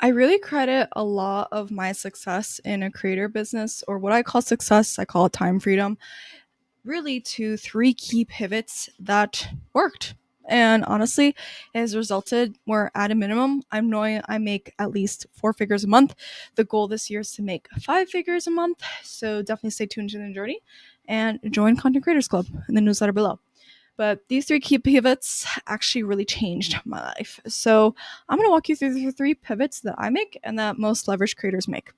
I really credit a lot of my success in a creator business, or what I call success, I call it time freedom, really to three key pivots that worked. And honestly, it has resulted where at a minimum, I'm knowing I make at least 4 figures a month. The goal this year is to make 5 figures a month. So definitely stay tuned to the journey and join Content Creators Club in the newsletter below. But these three key pivots actually really changed my life. So I'm going to walk you through the three pivots that I make and that most leverage creators make.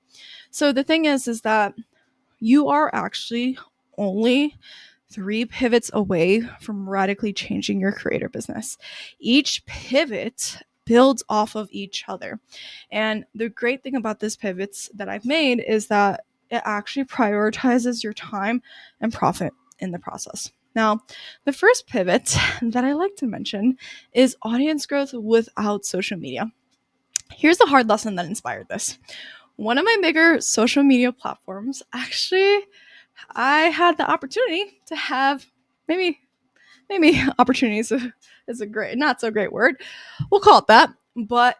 So the thing is that you are actually only 3 pivots away from radically changing your creator business. Each pivot builds off of each other. And the great thing about this pivots that I've made is that it actually prioritizes your time and profit in the process. Now, the first pivot that I like to mention is audience growth without social media. Here's the hard lesson that inspired this. One of my bigger social media platforms, actually, I had the opportunity to have maybe opportunities is a great, not so great word. We'll call it that. But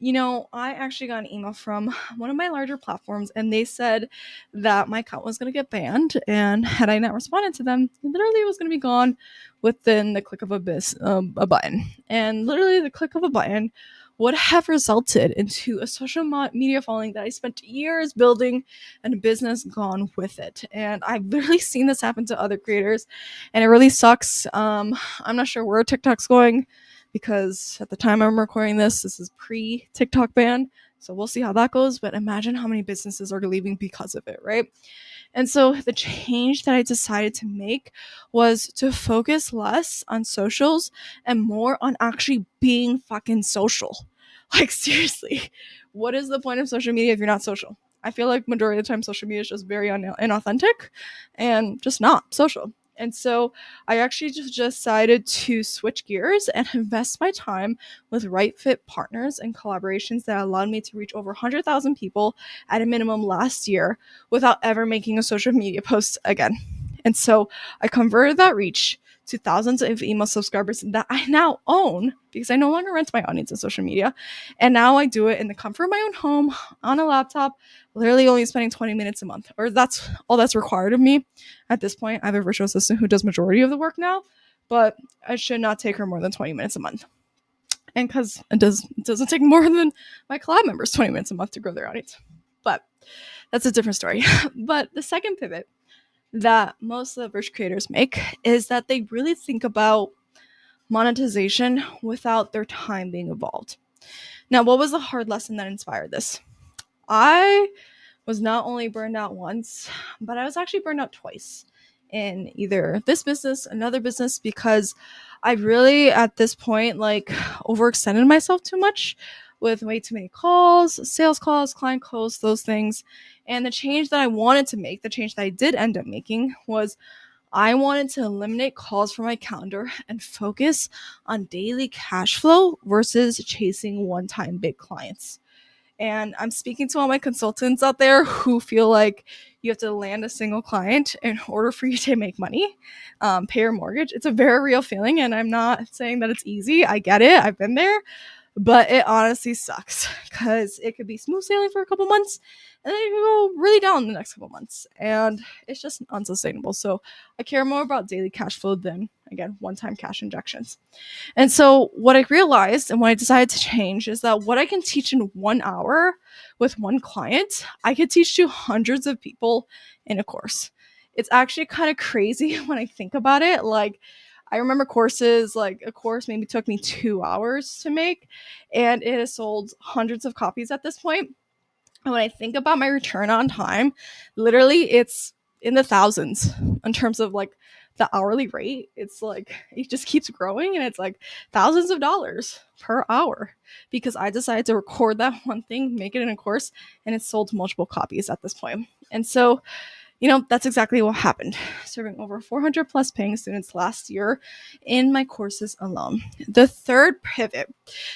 I actually got an email from one of my larger platforms, and they said that my account was going to get banned, and had I not responded to them, literally it was going to be gone within the click of a button. And literally the click of a button would have resulted into a social media following that I spent years building and a business gone with it. And I've literally seen this happen to other creators, and it really sucks. I'm not sure where TikTok's going, because at the time I'm recording this is pre-TikTok ban. So we'll see how that goes. But imagine how many businesses are leaving because of it, right? And so the change that I decided to make was to focus less on socials and more on actually being fucking social. Like, seriously, what is the point of social media if you're not social? I feel like majority of the time social media is just very inauthentic and just not social. And so I actually just decided to switch gears and invest my time with right fit partners and collaborations that allowed me to reach over 100,000 people at a minimum last year without ever making a social media post again. And so I converted that reach to thousands of email subscribers that I now own, because I no longer rent my audience on social media. And now I do it in the comfort of my own home on a laptop, literally only spending 20 minutes a month, or that's all that's required of me at this point. I have a virtual assistant who does majority of the work now, but I should not take her more than 20 minutes a month. And because it doesn't take more than my collab members 20 minutes a month to grow their audience. But that's a different story. But the second pivot that most leverage creators make is that they really think about monetization without their time being involved. Now, what was the hard lesson that inspired this? I was not only burned out once, but I was actually burned out twice in either this business, another business, because I really at this point overextended myself too much with way too many calls, sales calls, client calls, those things. And the change that I wanted to make, the change that I did end up making, was I wanted to eliminate calls from my calendar and focus on daily cash flow versus chasing one-time big clients. And I'm speaking to all my consultants out there who feel like you have to land a single client in order for you to make money, pay your mortgage. It's a very real feeling, and I'm not saying that it's easy. I get it. I've been there. But it honestly sucks, because it could be smooth sailing for a couple months and then it could go really down the next couple months. And it's just unsustainable. So I care more about daily cash flow than, again, one-time cash injections. And so what I realized and what I decided to change is that what I can teach in 1 hour with one client, I could teach to hundreds of people in a course. It's actually kind of crazy when I think about it. Like, I remember courses, like a course maybe took me 2 hours to make, and it has sold hundreds of copies at this point. And when I think about my return on time, literally it's in the thousands in terms of like the hourly rate. It's like it just keeps growing, and it's like thousands of dollars per hour, because I decided to record that one thing, make it in a course, and it's sold multiple copies at this point. And so that's exactly what happened, serving over 400 plus paying students last year in my courses alone. The third pivot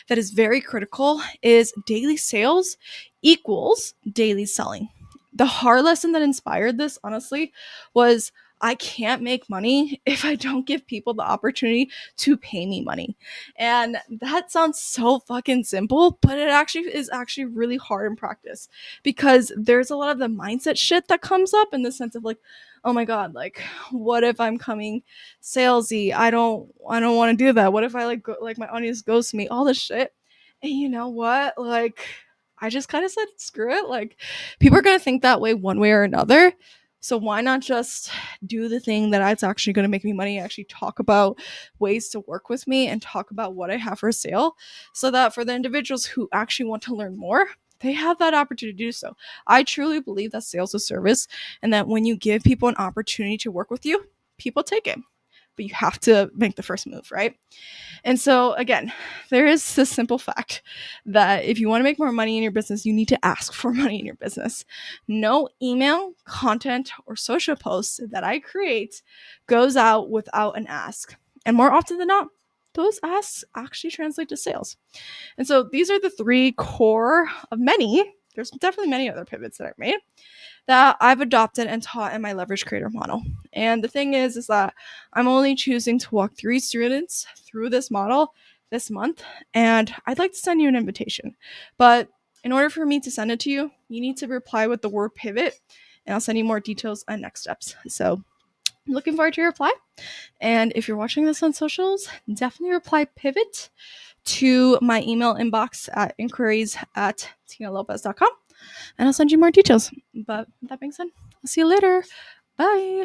that is very critical is daily sales equals daily selling. The hard lesson that inspired this, honestly, was I can't make money if I don't give people the opportunity to pay me money. And that sounds so fucking simple, but it actually is actually really hard in practice, because there's a lot of the mindset shit that comes up in the sense of like, oh my god, like what if I'm coming salesy? I don't want to do that. What if I like my audience ghosts me? All this shit. And you know what? Like I just kind of said screw it. Like people are going to think that way one way or another. So why not just do the thing that's actually going to make me money, actually talk about ways to work with me and talk about what I have for sale, so that for the individuals who actually want to learn more, they have that opportunity to do so. I truly believe that sales is service, and that when you give people an opportunity to work with you, people take it. But you have to make the first move, right? And so, again, there is this simple fact that if you want to make more money in your business, you need to ask for money in your business. No email, content, or social posts that I create goes out without an ask. And more often than not, those asks actually translate to sales. And so these are the three core of many. There's definitely many other pivots that I've made that I've adopted and taught in my leverage creator model. And the thing is that I'm only choosing to walk 3 students through this model this month, and I'd like to send you an invitation. But in order for me to send it to you, you need to reply with the word pivot, and I'll send you more details on next steps. So I'm looking forward to your reply. And if you're watching this on socials, definitely reply pivot to my email inbox at inquiries@tinalopez.com, and I'll send you more details. But with that being said, I'll see you later. Bye.